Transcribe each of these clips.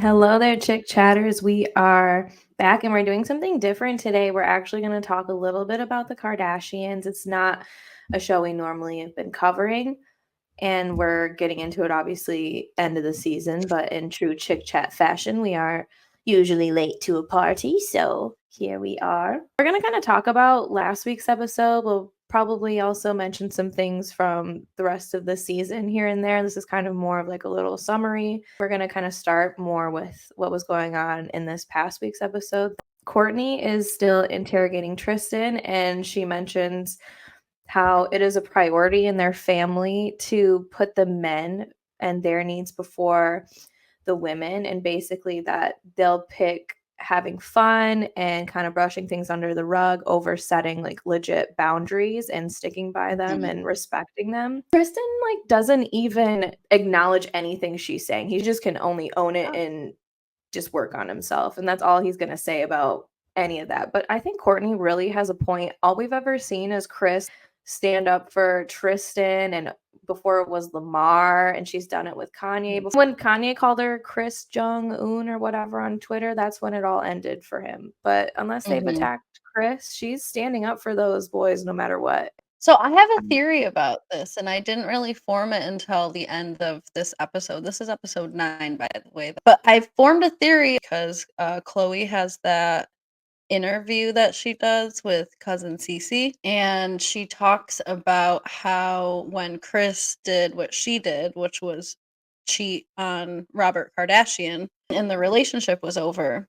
Hello there, Chick Chatters. We are back and we're doing something different today. We're actually going to talk a little bit about the Kardashians. It's not a show we normally have been covering, and we're getting into it obviously end of the season, but in true Chick Chat fashion, we are usually late to a party, so here we are. We're going to kind of talk about last week's episode. We'll probably also mention some things from the rest of the season here and there. This is kind of more of like a little summary. We're going to kind of start more with what was going on in this past week's episode. Kourtney is still interrogating Tristan, and she mentions how it is a priority in their family to put the men and their needs before the women, and basically that they'll pick having fun and kind of brushing things under the rug over setting like legit boundaries and sticking by them and respecting them. Tristan like doesn't even acknowledge anything she's saying. He just can only own it and just work on himself, and that's all he's going to say about any of that. But I think Kourtney really has a point. All we've ever seen is Kris stand up for Tristan, and before it was Lamar, and she's done it with Kanye. When Kanye called her Kris Jong-un or whatever on Twitter, that's when it all ended for him. But unless they've attacked Kris, she's standing up for those boys no matter what. So I have a theory about this, and I didn't really form it until the end of this episode. This is episode 9, by the way. But I formed a theory because Chloe has that interview that she does with cousin Cece, and she talks about how when Kris did what she did, which was cheat on Robert Kardashian, and the relationship was over,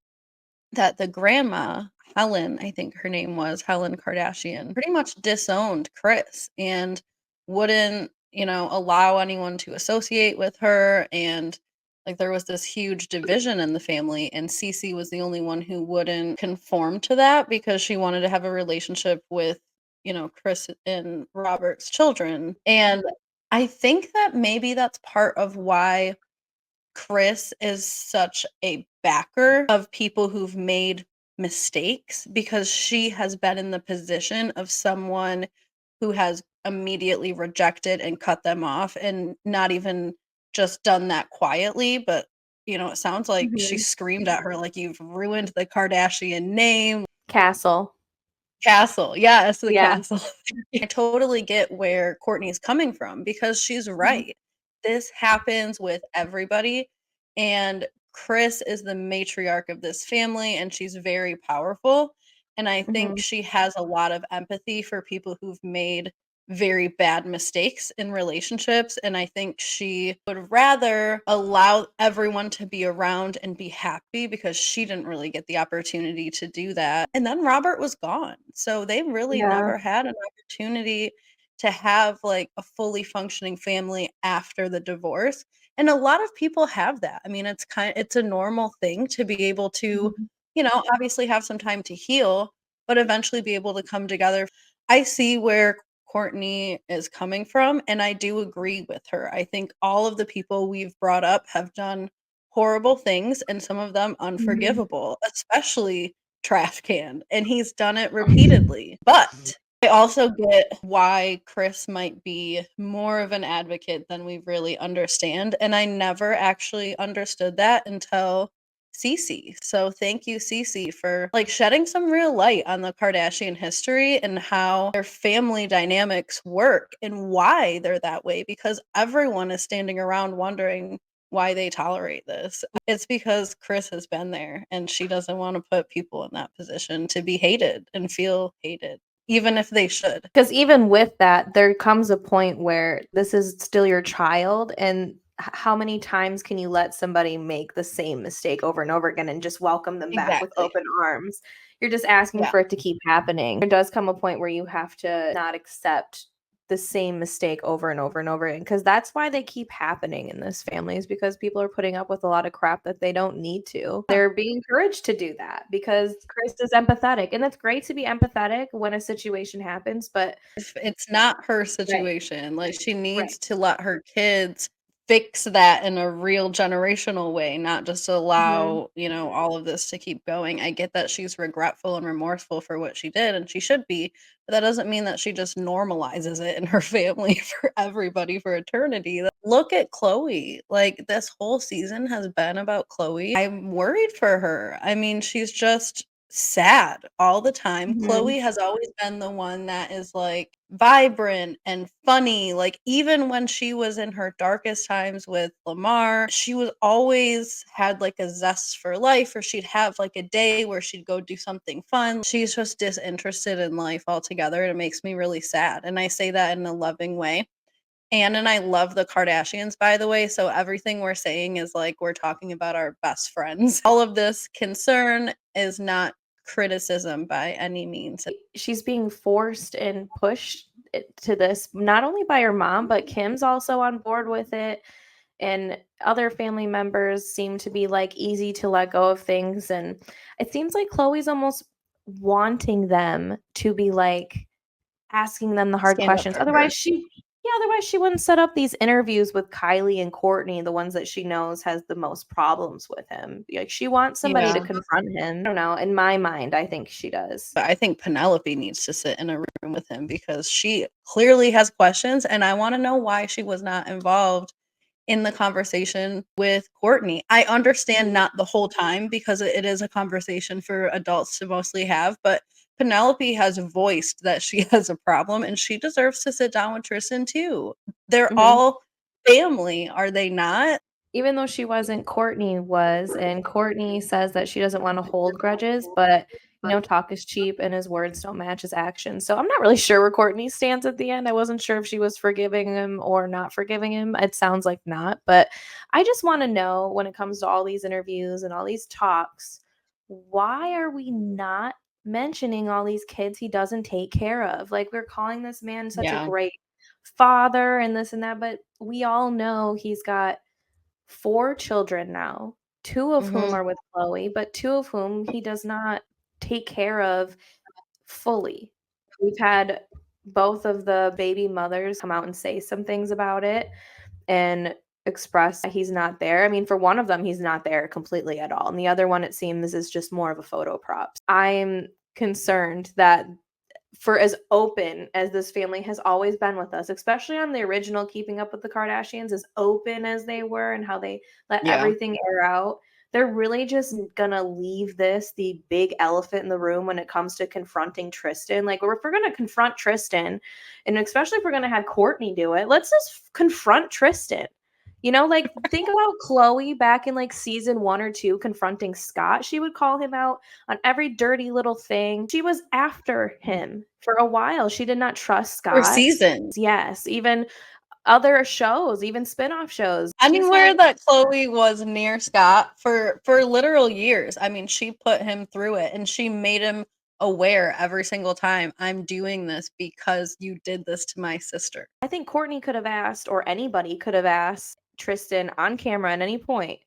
that the grandma, Helen, I think her name was Helen Kardashian, pretty much disowned Kris and wouldn't, allow anyone to associate with her. And like there was this huge division in the family, and Cece was the only one who wouldn't conform to that because she wanted to have a relationship with, Kris and Robert's children. And I think that maybe that's part of why Kris is such a backer of people who've made mistakes, because she has been in the position of someone who has immediately rejected and cut them off, and not even just done that quietly, but it sounds like she screamed at her like, "You've ruined the Kardashian name." Castle. Castle. Yes, the Yeah. castle. I totally get where Kourtney's coming from, because she's right. This happens with everybody, and Kris is the matriarch of this family, and she's very powerful, and I think she has a lot of empathy for people who've made very bad mistakes in relationships, and I think she would rather allow everyone to be around and be happy, because she didn't really get the opportunity to do that. And then Robert was gone, so they really never had an opportunity to have like a fully functioning family after the divorce. And a lot of people have that. I mean, it's a normal thing to be able to, obviously have some time to heal, but eventually be able to come together. I see where Kourtney is coming from, and I do agree with her. I think all of the people we've brought up have done horrible things, and some of them unforgivable, especially Trash Can, and he's done it repeatedly. But I also get why Kris might be more of an advocate than we really understand, and I never actually understood that until Cece. So thank you, Cece, for like shedding some real light on the Kardashian history and how their family dynamics work and why they're that way, because everyone is standing around wondering why they tolerate this. It's because Kris has been there, and she doesn't want to put people in that position to be hated and feel hated, even if they should. Because even with that, there comes a point where this is still your child, and how many times can you let somebody make the same mistake over and over again and just welcome them back with Exactly. open arms? You're just asking Yeah. for it to keep happening. There does come a point where you have to not accept the same mistake over and over and over again, because that's why they keep happening in this family, is because people are putting up with a lot of crap that they don't need to. They're being encouraged to do that because Kris is empathetic, and it's great to be empathetic when a situation happens, but If it's not her situation, like she needs to let her kids fix that in a real generational way, not just Mhm. allow, all of this to keep going. I get that she's regretful and remorseful for what she did, and she should be, but that doesn't mean that she just normalizes it in her family for everybody for eternity. Look at Chloe. Like, this whole season has been about Chloe. I'm worried for her. I mean, she's just sad all the time. Mhm. Chloe has always been the one that is, like, vibrant and funny. Like, even when she was in her darkest times with Lamar, she was always had, like, a zest for life, or she'd have, like, a day where she'd go do something fun. She's just disinterested in life altogether, and it makes me really sad, and I say that in a loving way. Anne and I love the Kardashians, by the way, so everything we're saying is like we're talking about our best friends. All of this concern is not criticism by any means. She's being forced and pushed to this not only by her mom, but Kim's also on board with it. And other family members seem to be like easy to let go of things. And it seems like Chloe's almost wanting them to be like asking them the hard Stand up questions. for her. Otherwise she wouldn't set up these interviews with Kylie and Courtney, the ones that she knows has the most problems with him. Like, she wants somebody to Yeah. confront him. I don't know, in my mind, I think she does. But I think Penelope needs to sit in a room with him because she clearly has questions, and I wanna know why she was not involved in the conversation with Courtney. I understand not the whole time because it is a conversation for adults to mostly have, but Penelope has voiced that she has a problem, and she deserves to sit down with Tristan too. They're Mhm. all family, are they not? Even though she wasn't, Courtney was, and Courtney says that she doesn't wanna hold grudges, but, talk is cheap and his words don't match his actions. So I'm not really sure where Courtney stands at the end. I wasn't sure if she was forgiving him or not forgiving him. It sounds like not, but I just wanna know, when it comes to all these interviews and all these talks, why are we not mentioning all these kids he doesn't take care of? Like, we're calling this man such a Yeah. great father and this and that, but we all know he's got 4 children now, 2 of whom Mhm. are with Chloe, but 2 of whom he does not take care of fully. We've had both of the baby mothers come out and say some things about it and express that he's not there. I mean, for one of them, he's not there completely at all, and the other one, it seems, is just more of a photo prop. I'm concerned that, for as open as this family has always been with us, especially on the original Keeping Up with the Kardashians, as open as they were and how they let Yeah. everything air out, they're really just gonna leave this the big elephant in the room when it comes to confronting Tristan. Like, or if we're gonna confront Tristan, and especially if we're gonna have Courtney do it, let's just confront Tristan. Like, think about Chloe back in like season 1 or 2 confronting Scott. She would call him out on every dirty little thing. She was after him for a while. She did not trust For Scott. seasons. Yes, even other shows, even spin-off shows. She's Anywhere had that Chloe was near Scott for literal years. I mean, she put him through it, and she made him aware every single time, "I'm doing this because you did this to my sister." I think Courtney could have asked, or anybody could have asked Tristan on camera at any point,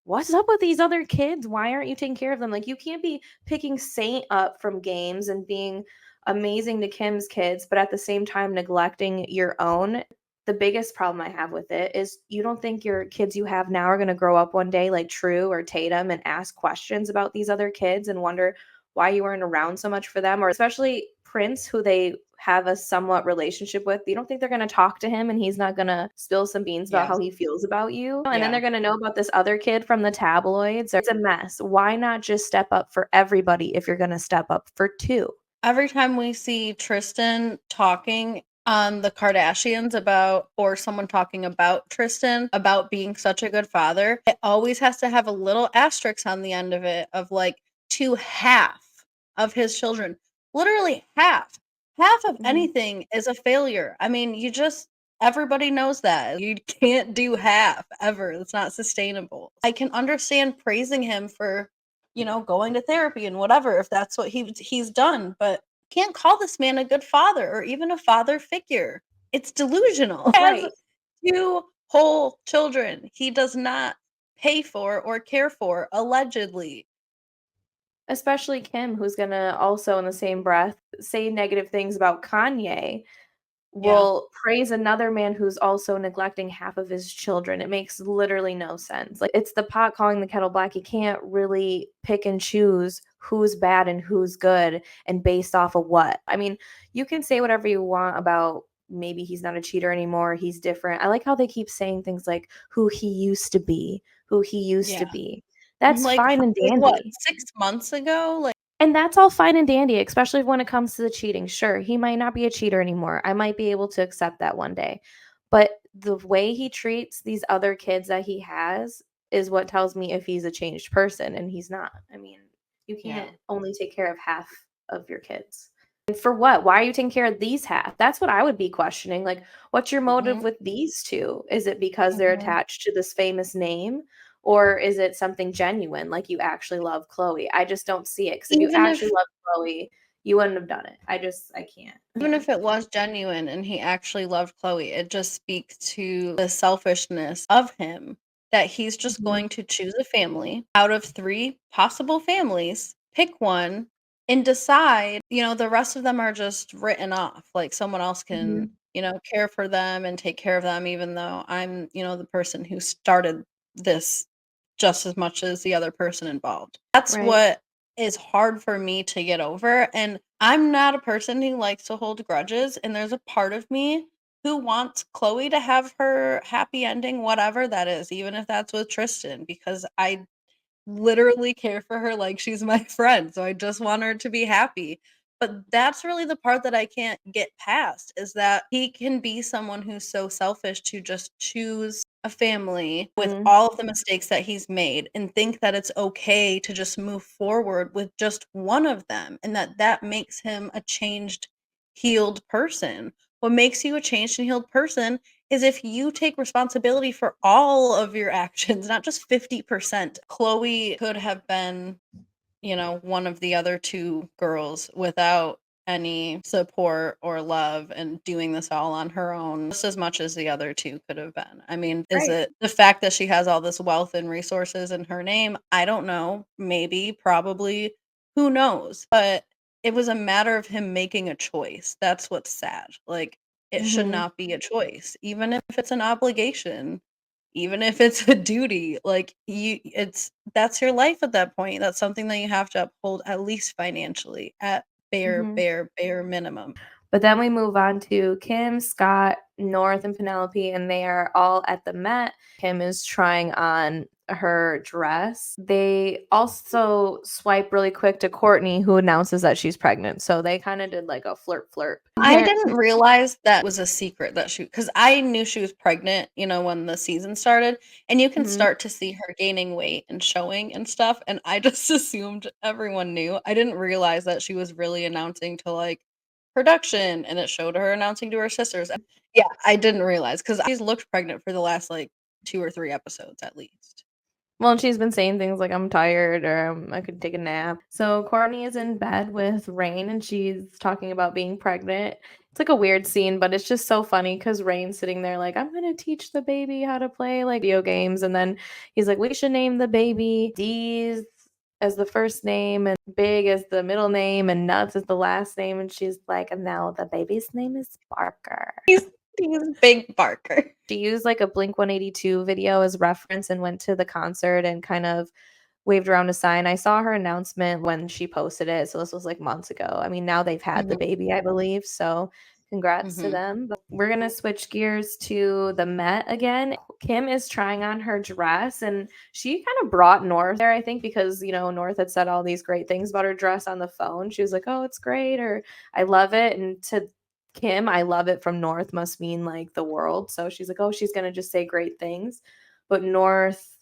"What's up with these other kids? Why aren't you taking care of them?" Like, you can't be picking Saint up from games and being amazing to Kim's kids, but at the same time neglecting your own. The biggest problem I have with it is, you don't think your kids you have now are gonna grow up one day like True or Tatum and ask questions about these other kids and wonder why you weren't around so much for them, or especially Prince, who they have a somewhat relationship with. You don't think they're gonna talk to him and he's not gonna spill some beans about Yeah. how he feels about you? And then Yeah. they're gonna know about this other kid from the tabloids. It's a mess. Why not just step up for everybody if you're gonna step up for 2? Every time we see Tristan talking on the Kardashians about, or someone talking about Tristan about being such a good father, it always has to have a little asterisk on the end of it of like, to half of his children. Literally half. Half of Mhm. anything is a failure. I mean, everybody knows that. You can't do half ever. It's not sustainable. I can understand praising him for, going to therapy and whatever, if that's what he's done, but can't call this man a good father or even a father figure. It's delusional. He has Right. 2 whole children he does not pay for or care for, allegedly. Especially Kim, who's gonna also in the same breath say negative things about Kanye. will praise another man who's also neglecting half of his children. It makes literally no sense. Like, it's the pot calling the kettle black. You can't really pick and choose who's bad and who's good and based off of what. I mean, you can say whatever you want about maybe he's not a cheater anymore, he's different. I like how they keep saying things like who he used to be, who he used to Yeah. be. That's Like, fine and what, dandy. 6 months ago? Like, And that's all fine and dandy, especially when it comes to the cheating. Sure, he might not be a cheater anymore. I might be able to accept that one day. But the way he treats these other kids that he has is what tells me if he's a changed person, and he's not. I mean, you yeah. can't only take care of half of your kids. And for what? Why are you taking care of these half? That's what I would be questioning. Like, what's your motive Mhm. with these two? Is it because they're Mhm. attached to this famous name? Or is it something genuine, like you actually love Chloe? I just don't see it, 'cause if you Even actually if love Chloe, you wouldn't have done it. I can't. Even Yeah. if it was genuine and he actually loved Chloe, it just speaks to the selfishness of him that he's just Mhm. going to choose a family out of 3 possible families, pick one, and decide, the rest of them are just written off. Like someone else can, Mhm. care for them and take care of them, even though I'm, the person who started this just as much as the other person involved. That's Right. what is hard for me to get over, and I'm not a person who likes to hold grudges, and there's a part of me who wants Chloe to have her happy ending, whatever that is, even if that's with Tristan, because I literally care for her like she's my friend, so I just want her to be happy. But that's really the part that I can't get past, is that he can be someone who's so selfish to just choose a family with Mhm. all of the mistakes that he's made and think that it's okay to just move forward with just one of them, and that makes him a changed, healed person. What makes you a changed and healed person is if you take responsibility for all of your actions, not just 50%. Chloe could have been, one of the other 2 girls without any support or love and doing this all on her own just as much as the other 2 could have been. I mean, is Right. it the fact that she has all this wealth and resources in her name? I don't know. Maybe, probably, who knows? But it was a matter of him making a choice. That's what's sad. Like, it should Mhm. not be a choice, even if it's an obligation, even if it's a duty. Like, that's your life at that point. That's something that you have to uphold, at least financially, at bare, Mhm. bare, bare minimum. But then we move on to Kim, Scott, North, and Penelope, and they are all at the Met. Kim is trying on her dress. They also swipe really quick to Courtney, who announces that she's pregnant. So they kind of did like a flirt flirt. I didn't realize that was a secret that because I knew she was pregnant, when the season started, and you can Mhm. start to see her gaining weight and showing and stuff, and I just assumed everyone knew. I didn't realize that she was really announcing to, like, production, and it showed her announcing to her sisters. Yeah, I didn't realize because she's looked pregnant for the last, like, 2 or 3 episodes at least. Well, and she's been saying things like, "I'm tired," or, "I could take a nap." So Courtney is in bed with Rain, and she's talking about being pregnant. It's like a weird scene, but it's just so funny because Rain's sitting there like, "I'm gonna teach the baby how to play, like, video games," and then he's like, "We should name the baby Deez as the first name and Big as the middle name and Nuts as the last name," and she's like, "And now the baby's name is Barker." He's Big Barker. She used like a Blink 182 video as reference and went to the concert and kind of waved around a sign. I saw her announcement when she posted it, so this was like months ago. I mean, now they've had the Mhm, baby, I believe, so congrats to mhm, them. But we're gonna switch gears to the Met again. Kim is trying on her dress, and she kind of brought North there, I think, because North had said all these great things about her dress on the phone. She was like, "Oh, it's great," or "I love it," and to Kim, "I love it" from North must mean like the world. So she's like, "Oh, she's gonna just say great things," but North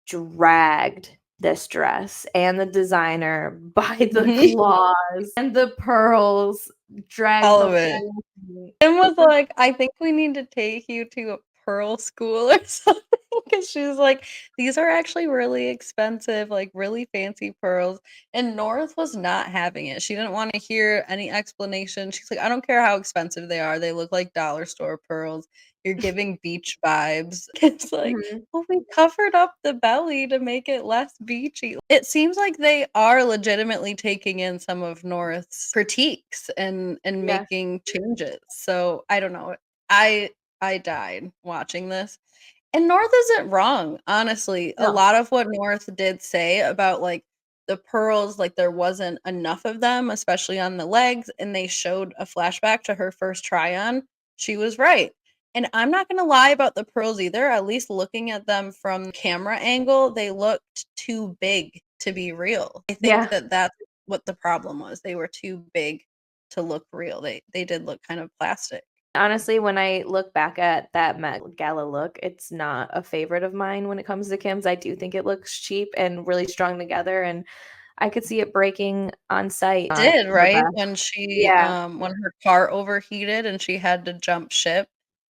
dragged this dress and the designer by the mhm. claws and the pearls, dragged All the of it. whole thing. Tim It was was like, "I think we need to take you to a pearl school or something." because she's like, these are actually really expensive, like really fancy pearls. And North was not having it. She didn't want to hear any explanation. She's like, I don't care how expensive they are. They look like dollar store pearls. You're giving beach vibes. It's like, Mhm. well, we covered up the belly to make it less beachy. It seems like they are legitimately taking in some of North's critiques and Yes. making changes. So I don't know. I I died watching this. And North isn't wrong, honestly. A No. lot of what North did say about, like, the pearls, like, there wasn't enough of them, especially on the legs, and they showed a flashback to her first try-on. She was right. And I'm not gonna lie about the pearls either, at least looking at them from camera angle, they looked too big to be real. I think Yeah. that that's what the problem was. They were too big to look real. They did look kind of plastic. Honestly, when I look back at that Met Gala look, it's not a favorite of mine when it comes to Kim's. I do think it looks cheap and really strung together, and I could see it breaking on site, not Did, the right? best. When Yeah. when her car overheated and she had to jump ship,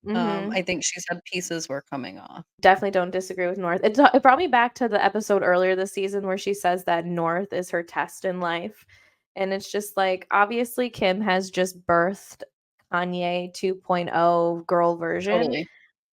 Mhm. I think she said pieces were coming off. Definitely don't disagree with North. It brought me back to the episode earlier this season where she says that North is her test in life, and it's just like, obviously, Kim has just birthed Kanye 2.0 girl version, Totally.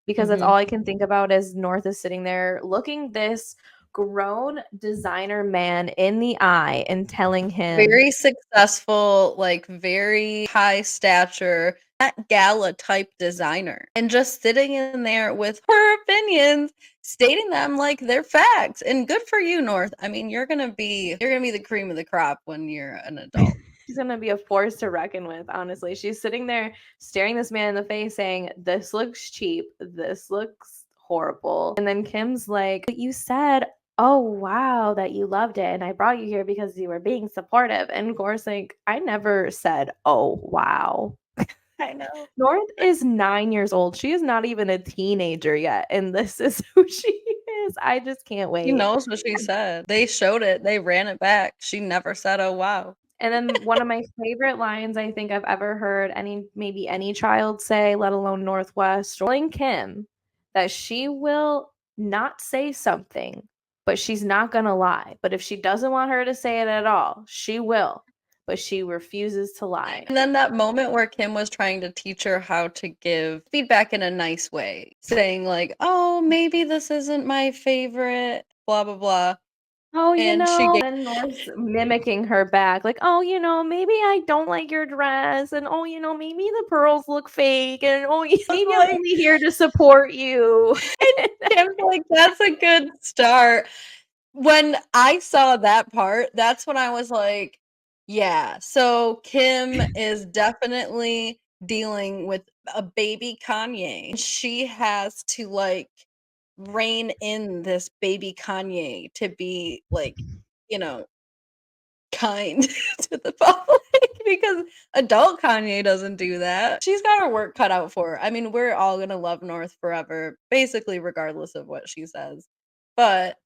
because that's all Mhm. I can think about as North is sitting there looking this grown designer man in the eye and telling him, Very successful, like, very high stature, Met Gala type designer, and just sitting in there with her opinions, stating them like they're facts, and good for you, North. I mean, you're gonna be the cream of the crop when you're an adult. she's gonna be a force to reckon with, honestly. She's sitting there staring this man in the face saying, "This looks cheap. This looks horrible." And then Kim's like, "But you said, oh wow, that you loved it. And I brought you here because you were being supportive." And Gore's like, "I never said, oh wow." I know. North is 9 years old. She is not even a teenager yet, and this is who she is. I just can't She wait. knows what she said. They showed it, they ran it back. She never said, "Oh, wow." And then one of my favorite lines I think I've ever heard any child say, let alone Northwest, telling Kim that she will not say something, but she's not gonna lie. But if she doesn't want her to say it at all, she will. But she refuses to lie. And then that moment where Kim was trying to teach her how to give feedback in a nice way, saying like, "Oh, maybe this isn't my favorite, blah, blah, blah." Oh, And she gave then North's mimicking her back, like, "Oh, maybe I don't like your dress, and oh, maybe the pearls look fake, and oh, maybe I'm like only here to support you." and Kim's like, "That's a good start." When I saw that part, that's when I was like, "Yeah, so Kim is definitely dealing with a baby Kanye. She has to, like, rein in this baby Kanye to be, like, you know, kind to the public because adult Kanye doesn't do that. She's got her work cut out for her. I mean, we're all gonna love North forever, basically regardless of what she says. But,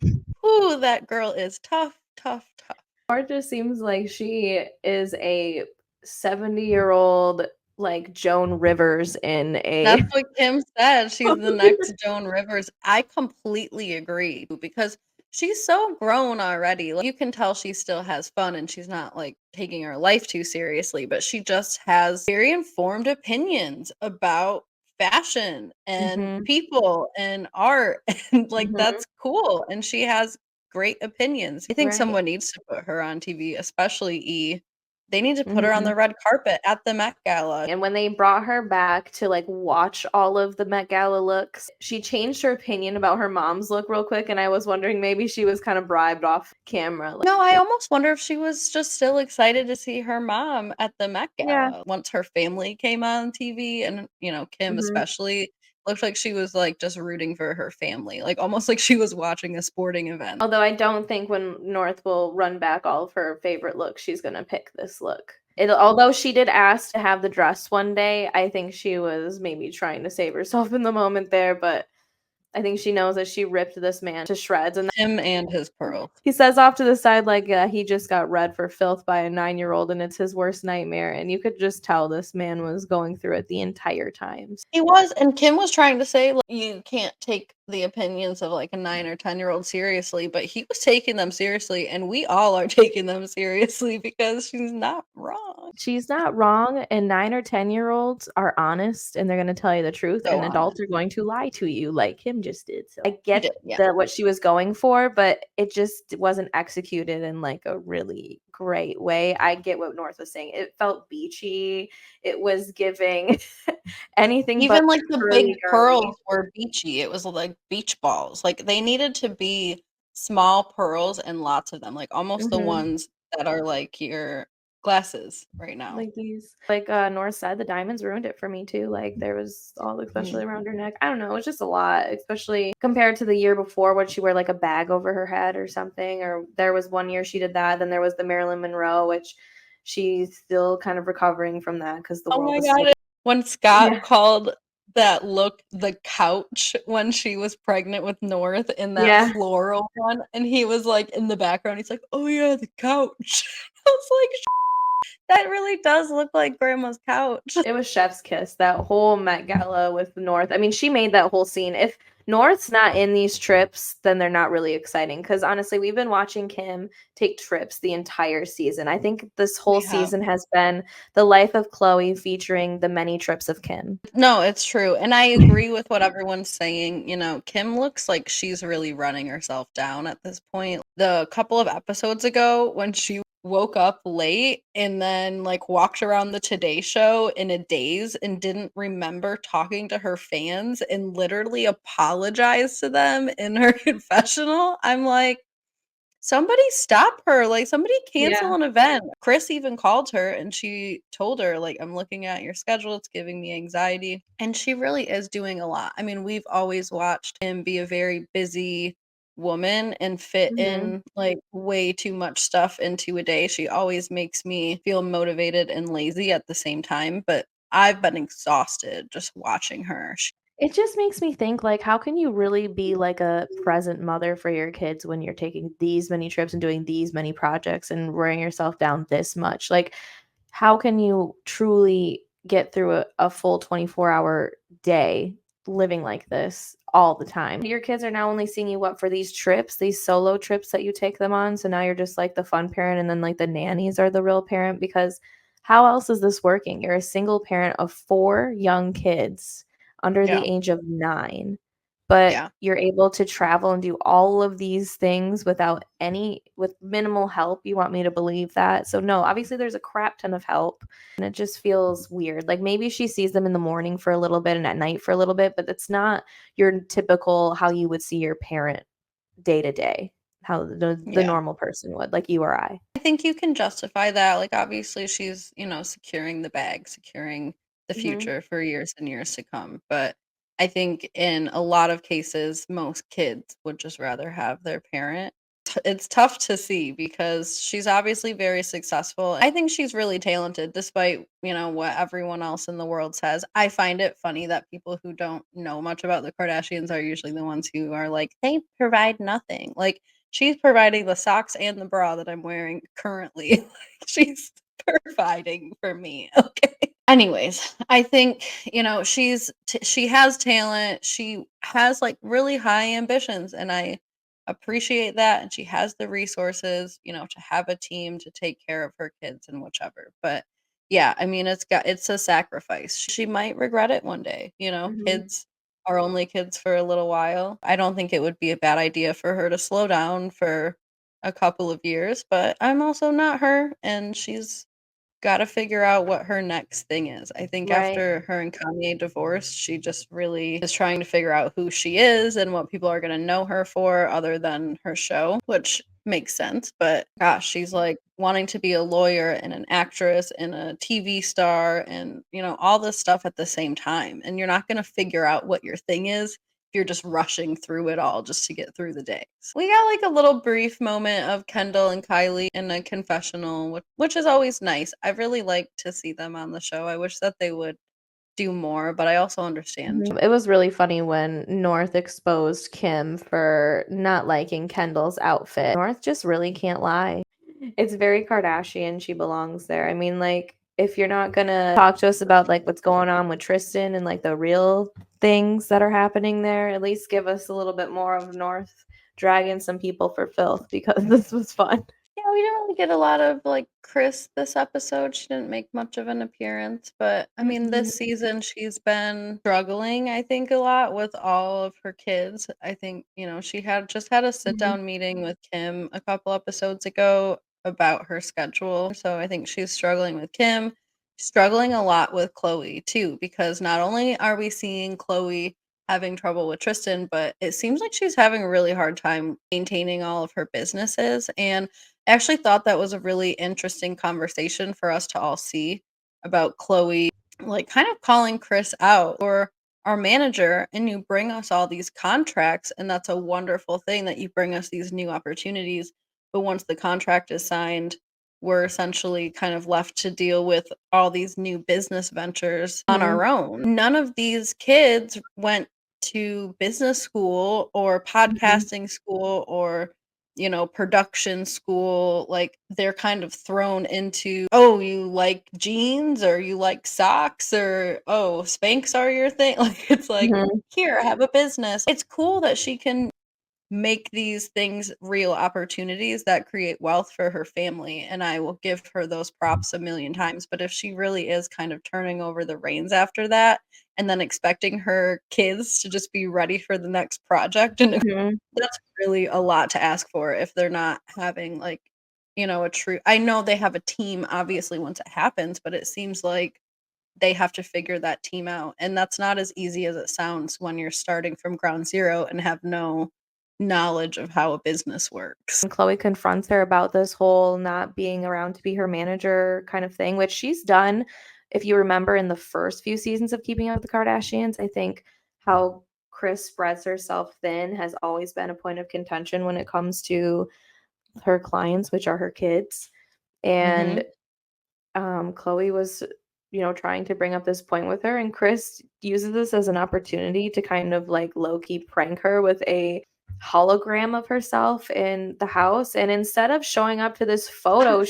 whoo, that girl is tough, tough, tough. Or it just seems like she is a 70-year-old, like, Joan Rivers in That's a what Kim said, she's the next Joan Rivers. I completely agree because she's so grown already, like, you can tell she still has fun and she's not, like, taking her life too seriously, but she just has very informed opinions about fashion and Mhm, people and art, and, like, mhm, that's cool, and she has great opinions. I think right, someone needs to put her on TV, especially E! They need to put her on mhm. the red carpet at the Met Gala. And when they brought her back to, like, watch all of the Met Gala looks, she changed her opinion about her mom's look real quick, and I was wondering maybe she was kinda bribed off camera, like No, I almost wonder if she was just still excited to see her mom at the Met yeah, Gala. Once her family came on TV and, Kim mhm. especially, looked like she was, like, just rooting for her family, like, almost like she was watching a sporting event. Although I don't think when North will run back all of her favorite looks, she's gonna pick this look. Although she did ask to have the dress one day, I think she was maybe trying to save herself in the moment there, but I think she knows that she ripped this man to shreds, and Him and his pearls. he says off to the side, like, he just got read for filth by a 9-year-old, and it's his worst nightmare, and you could just tell this man was going through it the entire time. He was, and Kim was trying to say, like, "You can't take the opinions of like a 9 or 10-year-old seriously, but he was taking them seriously, and we all are taking them seriously because she's not wrong. She's not wrong, and 9 or 10-year-olds are honest, and they're gonna tell you the truth, So and honest. adults are going to lie to you like Kim just did, so I He get did, yeah. what she was going for, but it just wasn't executed in, like, a really great way. I get what North was saying. It felt beachy. It was giving anything but Even, like, the big girly, girly. pearls were beachy, it was like beach balls, like, they needed to be small pearls and lots of them, like, almost the Mhm. ones that are like your glasses right now. Like these North Side, the diamonds ruined it for me too, like, there was all especially Mhm. around her neck. I don't know, it's just a lot, especially compared to the year before when she wear, like, a bag over her head or something, or there was one year she did that, then there was the Marilyn Monroe, which she's still kind of recovering from that because the Oh world my is still. god, when Scott Yeah. called that look the couch when she was pregnant with North in that Yeah. floral one, and he was, like, in the background, he's like, "Oh yeah, the couch." I was like, "That really does look like grandma's couch." It was chef's kiss, that whole Met Gala with North. I mean, she made that whole scene. If North's not in these trips, then they're not really exciting. Because honestly, we've been watching Kim take trips the entire season. I think this We whole have. season has been the life of Chloe featuring the many trips of Kim. No, it's true, and I agree with what everyone's saying, Kim looks like she's really running herself down at this point. The couple of episodes ago when she woke up late and then, like, walked around the Today Show in a daze and didn't remember talking to her fans and literally apologized to them in her confessional, I'm like, somebody stop her, like, somebody cancel Yeah. an event. Chris even called her and she told her, like, "I'm looking at your schedule, it's giving me anxiety." And she really is doing a lot. I mean, we've always watched him be a very busy woman and fit Mhm. in, like, way too much stuff into a day. She always makes me feel motivated and lazy at the same time, but I've been exhausted just watching her. It just makes me think, like, how can you really be, like, a present mother for your kids when you're taking these many trips and doing these many projects and wearing yourself down this much? Like, how can you truly get through a full 24-hour day living like this all the time? Your kids are now only seeing you, what, for these trips, these solo trips that you take them on, so now you're just, like, the fun parent, and then, like, the nannies are the real parent, because how else is this working? You're a single parent of 4 young kids under the Yeah, age of 9, but yeah, you're able to travel and do all of these things with minimal help. You want me to believe that? So no, obviously there's a crap ton of help, and it just feels weird. Like, maybe she sees them in the morning for a little bit and at night for a little bit, but it's not your typical how you would see your parent day to day, how the yeah. normal person would, like you or I. I think you can justify that, like, obviously, she's, securing the bag, securing the Mhm. future for years and years to come, but I think in a lot of cases, most kids would just rather have their parent. It's tough to see because she's obviously very successful. I think she's really talented despite, what everyone else in the world says. I find it funny that people who don't know much about the Kardashians are usually the ones who are like, "They provide nothing." Like, she's providing the socks and the bra that I'm wearing currently. Like, she's providing for me, okay? Anyways, I think, she has talent, she has, like, really high ambitions, and I appreciate that, and she has the resources, to have a team to take care of her kids and whichever, but, yeah, I mean, it's a sacrifice. She might regret it one day, Mhm. kids are only kids for a little while. I don't think it would be a bad idea for her to slow down for a couple of years, but I'm also not her, and she's gotta figure out what her next thing is. I think Right. after her and Kanye divorced, she just really is trying to figure out who she is and what people are gonna know her for other than her show, which makes sense, but gosh, she's, like, wanting to be a lawyer and an actress and a TV star and, all this stuff at the same time, and you're not gonna figure out what your thing is you're just rushing through it all just to get through the day. We got, like, a little brief moment of Kendall and Kylie in a confessional, which is always nice. I really like to see them on the show. I wish that they would do more, but I also understand. Mhm. It was really funny when North exposed Kim for not liking Kendall's outfit. North just really can't lie. It's very Kardashian, she belongs there. I mean, like, if you're not gonna talk to us about like what's going on with Tristan and like the real things that are happening there, at least give us a little bit more of North dragging some people for filth because this was fun. Yeah, we didn't really get a lot of like Chris this episode. She didn't make much of an appearance, but I mean, Mhm. this season she's been struggling, I think, a lot with all of her kids. I think, she had just had a sit Mhm. down meeting with Kim a couple episodes ago about her schedule. So I think she's struggling with Kim, struggling a lot with Chloe too, because not only are we seeing Chloe having trouble with Tristan, but it seems like she's having a really hard time maintaining all of her businesses. And I actually thought that was a really interesting conversation for us to all see about Chloe, like kind of calling Chris out or our manager, and you bring us all these contracts, and that's a wonderful thing that you bring us these new opportunities. But once the contract is signed, we're essentially kind of left to deal with all these new business ventures on Mhm. our own. None of these kids went to business school or Mhm. podcasting school or production school. Like they're kind of thrown into, oh, you like jeans or you like socks or oh, Spanx are your thing. Like it's like, Mhm. here, have a business. It's cool that she can make these things real opportunities that create wealth for her family, and I will give her those props a million times. But if she really is kind of turning over the reins after that and then expecting her kids to just be ready for the next project, and Mhm. that's really a lot to ask for if they're not having like, a true, I know they have a team obviously once it happens, but it seems like they have to figure that team out, and that's not as easy as it sounds when you're starting from ground zero and have no knowledge of how a business works. And Chloe confronts her about this whole not being around to be her manager kind of thing, which she's done. If you remember in the first few seasons of Keeping Up with the Kardashians, I think how Kris spreads herself thin has always been a point of contention when it comes to her clients, which are her kids. And Mhm. Chloe was, trying to bring up this point with her, and Kris uses this as an opportunity to kind of like low key prank her with a hologram of herself in the house. And instead of showing up to this photo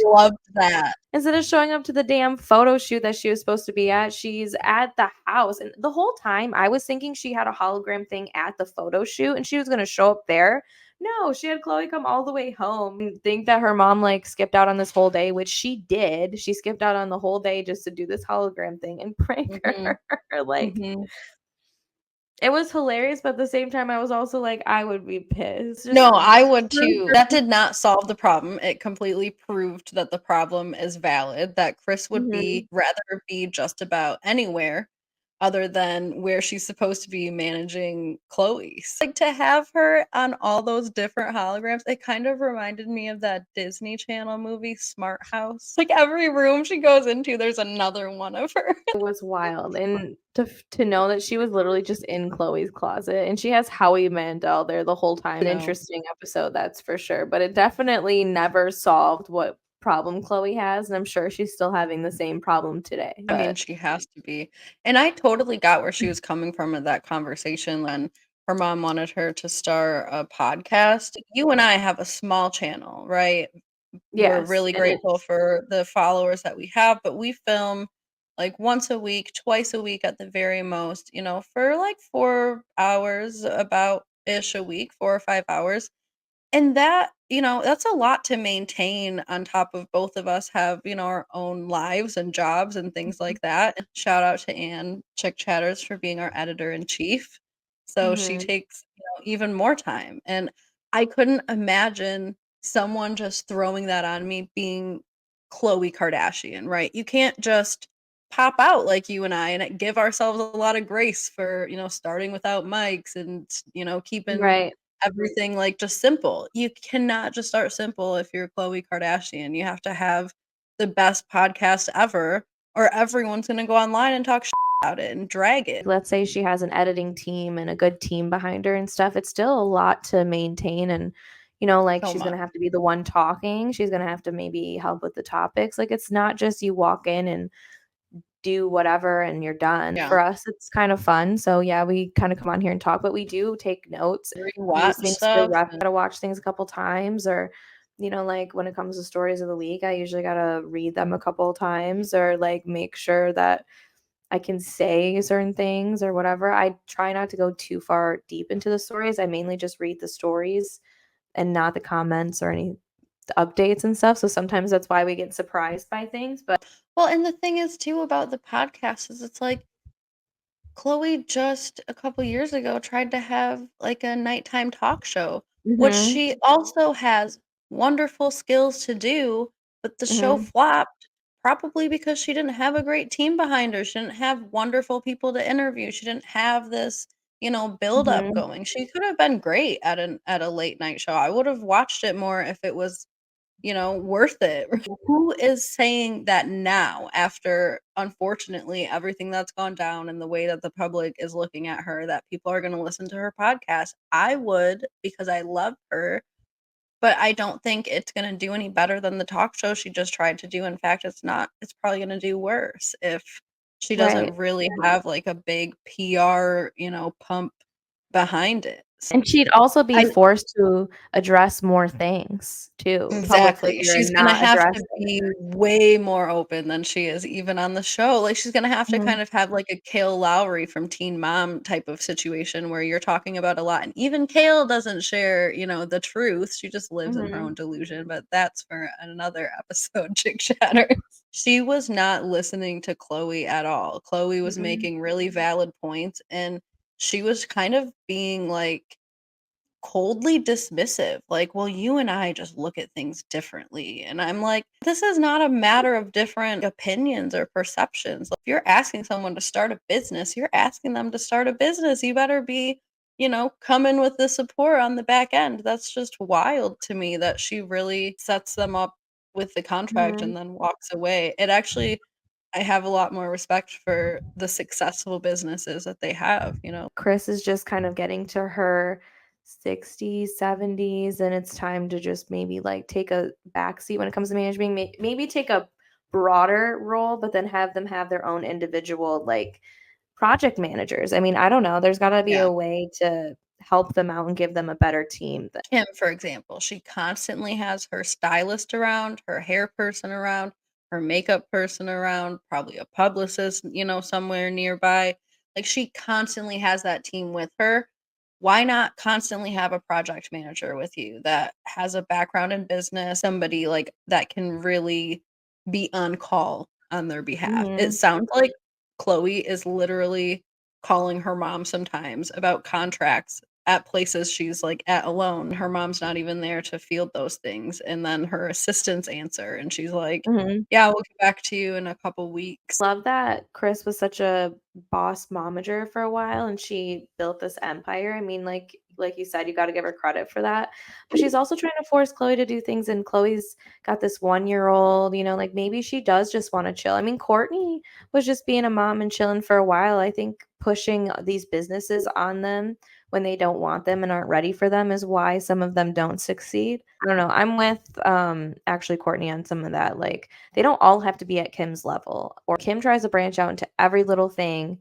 Loved that. Instead of showing up to the damn photo shoot that she was supposed to be at, she's at the house. And the whole time I was thinking she had a hologram thing at the photo shoot and she was going to show up there. No, she had Chloe come all the way home and think that her mom like skipped out on this whole day, which she did. She skipped out on the whole day just to do this hologram thing and prank Mhm. her. Like, Mhm. it was hilarious, but at the same time, I was also like, I would be pissed. Just No, I would too. That did not solve the problem. It completely proved that the problem is valid, that Chris would Mhm. be rather be just about anywhere other than where she's supposed to be managing Chloe's. Like to have her on all those different holograms, it kind of reminded me of that Disney Channel movie Smart House. Like every room she goes into, there's another one of her. It was wild, and to know that she was literally just in Chloe's closet, and she has Howie Mandel there the whole time. An No. interesting episode, that's for sure, but it definitely never solved what problem Chloe has, and I'm sure she's still having the same problem today, I mean, but she has to be. And I totally got where she was coming from in that conversation when her mom wanted her to start a podcast. You and I have a small channel, right? We're yes, really and grateful it's for the followers that we have, but we film like once a week, twice a week at the very most, for like 4 hours, about ish a week, 4 or 5 hours. And that, that's a lot to maintain on top of both of us have, our own lives and jobs and things like that. Shout out to Ann Chick Chatters for being our editor in chief. So she Mhm. takes, even more time. And I couldn't imagine someone just throwing that on me being Khloe Kardashian, right? You can't just pop out like you and I and give ourselves a lot of grace for, starting without mics and, keeping Right. everything, like, just simple. You cannot just start simple if you're Khloe Kardashian. You have to have the best podcast ever, or everyone's gonna go online and talk about it and drag it Let's say she has an editing team and a good team behind her and stuff, it's still a lot to maintain and, like, so she's much. gonna have to be the one talking, she's gonna have to maybe help with the topics, like, it's not just you walk in and do whatever and you're done. Yeah. For us, it's kind of fun. So yeah, we kind of come on here and talk, but we do take notes, use Rewatch things for stuff ref and gotta watch things a couple times or, like when it comes to stories of the week, I usually gotta read them a couple of times or like make sure that I can say certain things or whatever. I try not to go too far deep into the stories. I mainly just read the stories and not the comments or any the updates and stuff. So sometimes that's why we get surprised by things. But Well, and the thing is too about the podcast is it's like Chloe just a couple years ago tried to have like a nighttime talk show, which mhm, she also has wonderful skills to do, but the show mhm, flopped probably because she didn't have a great team behind her. She didn't have wonderful people to interview. She didn't have this, build up mhm, going. She could have been great at a late night show. I would have watched it more if it was worth it. Who is saying that now after, unfortunately, everything that's gone down and the way that the public is looking at her, that people are gonna listen to her podcast? I would because I love her, but I don't think it's gonna do any better than the talk show she just tried to do. In fact, it's probably gonna do worse if she right. doesn't really have, like, a big PR, pump behind it. So And she'd also be I forced to address more things too, public Exactly. figure She's and gonna not have address to it. be way more open than she is even on the show. Like, she's gonna have to Mhm, kind of have, like, a Kale Lowry from Teen Mom type of situation where you're talking about a lot, and even Kale doesn't share, the truth. She just lives in her mhm, own delusion, but that's for another episode, Chick Chatter. She was not listening to Chloe at all. Chloe was mhm, making really valid points, and she was kind of being, like, coldly dismissive, like, "Well, you and I just look at things differently," and I'm like, "This is not a matter of different opinions or perceptions. If you're asking someone to start a business, you're asking them to start a business. You better be, coming with the support on the back end." That's just wild to me that she really sets them up with the contract mhm. and then walks away. It actually I have a lot more respect for the successful businesses that they have. Chris is just kind of getting to her 60s, 70s, and it's time to just maybe like take a backseat when it comes to managing. Maybe take a broader role, but then have them have their own individual like project managers. I mean, I don't know. There's got to be Yeah. a way to help them out and give them a better team. Kim, for example, she constantly has her stylist around, her hair person around, her makeup person around, probably a publicist, somewhere nearby. Like she constantly has that team with her. Why not constantly have a project manager with you that has a background in business, somebody like that can really be on call on their behalf? It Mhm. sounds like Chloe is literally calling her mom sometimes about contracts at places she's, like, at alone. Her mom's not even there to field those things, and then her assistants answer, and she's like, Mhm. "Yeah, we'll get back to you in a couple weeks." Love that Chris was such a boss momager for a while and she built this empire. I mean, like you said, you got to give her credit for that. But she's also trying to force Chloe to do things and Chloe's got this 1-year-old, like maybe she does just want to chill. I mean, Courtney was just being a mom and chilling for a while. I think pushing these businesses on them when they don't want them and aren't ready for them is why some of them don't succeed. I don't know. I'm with actually Courtney on some of that. Like they don't all have to be at Kim's level. Or Kim tries to branch out into every little thing,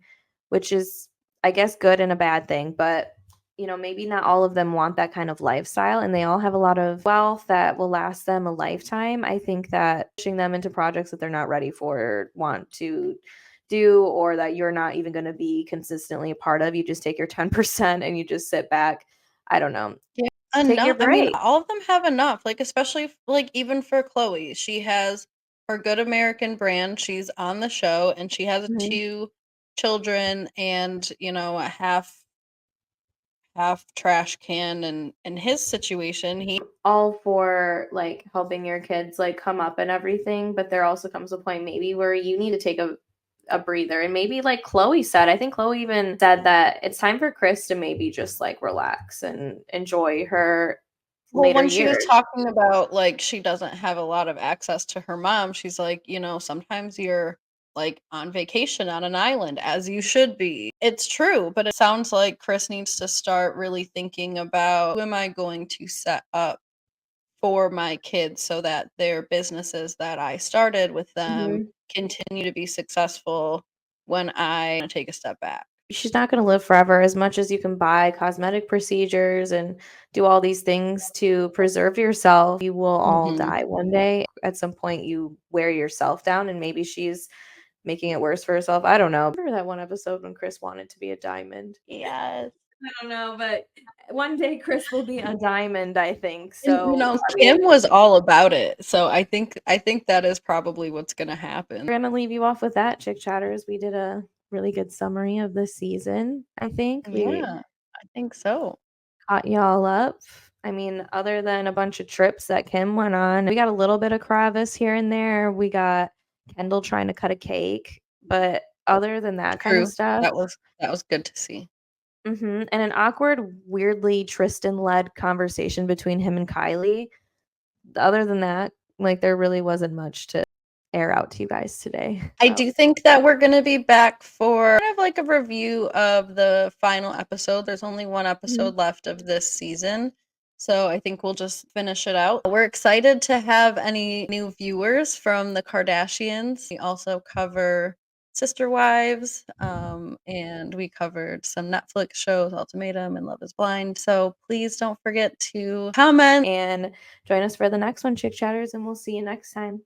which is, I guess, good and a bad thing. But, maybe not all of them want that kind of lifestyle and they all have a lot of wealth that will last them a lifetime. I think that pushing them into projects that they're not ready for or want to do or that you're not even going to be consistently a part of, you just take your 10% and you just sit back. I don't know. Yeah, Take your enough I mean, break. all of them have enough, like, especially like, even for Chloe, she has her Good American brand, she's on the show, and she has Mhm. 2 children and, a half trash can, and in his situation, he All for like helping your kids like come up and everything, but there also comes a point maybe where you need to take a breather. And maybe like Chloe said, I think Chloe even said that it's time for Chris to maybe just like relax and enjoy her Well, later when she was years. talking about, like, she doesn't have a lot of access to her mom, she's like, "Sometimes you're, like, on vacation on an island, as you should be." It's true, but it sounds like Chris needs to start really thinking about, "Who am I going to set up for my kids so that their businesses that I started with them Mhm. continue to be successful when I take a step back?" she's not going to live forever. As much as you can buy cosmetic procedures and do all these things to preserve yourself, you will all Mhm. die one day. At some point, you wear yourself down, and maybe she's making it worse for herself. I don't know. Remember that one episode when Chris wanted to be a diamond? Yes. I don't know, but one day Chris will be a diamond, I think. And, So, I mean, Kim was all about it, so I think that is probably what's gonna happen. we're gonna leave you off with that, Chick Chatters. We did a really good summary of this season. I think we Yeah, I think so. caught y'all up. I mean, other than a bunch of trips that Kim went on, we got a little bit of Kravis here and there. We got Kendall trying to cut a cake, but other than that kind of True. stuff, That was good to see. and an awkward, weirdly Tristan-led conversation between him and Kylie. Other than that, like there really wasn't much to air out to you guys today. I So, do think that we're gonna be back for kind of like a review of the final episode. There's only one episode left of this season, so I think we'll just finish it out. We're excited to have any new viewers from the Kardashians. We also cover Sister Wives, and we covered some Netflix shows, Ultimatum and Love is Blind. So please don't forget to comment and join us for the next one, Chick Chatters, and we'll see you next time.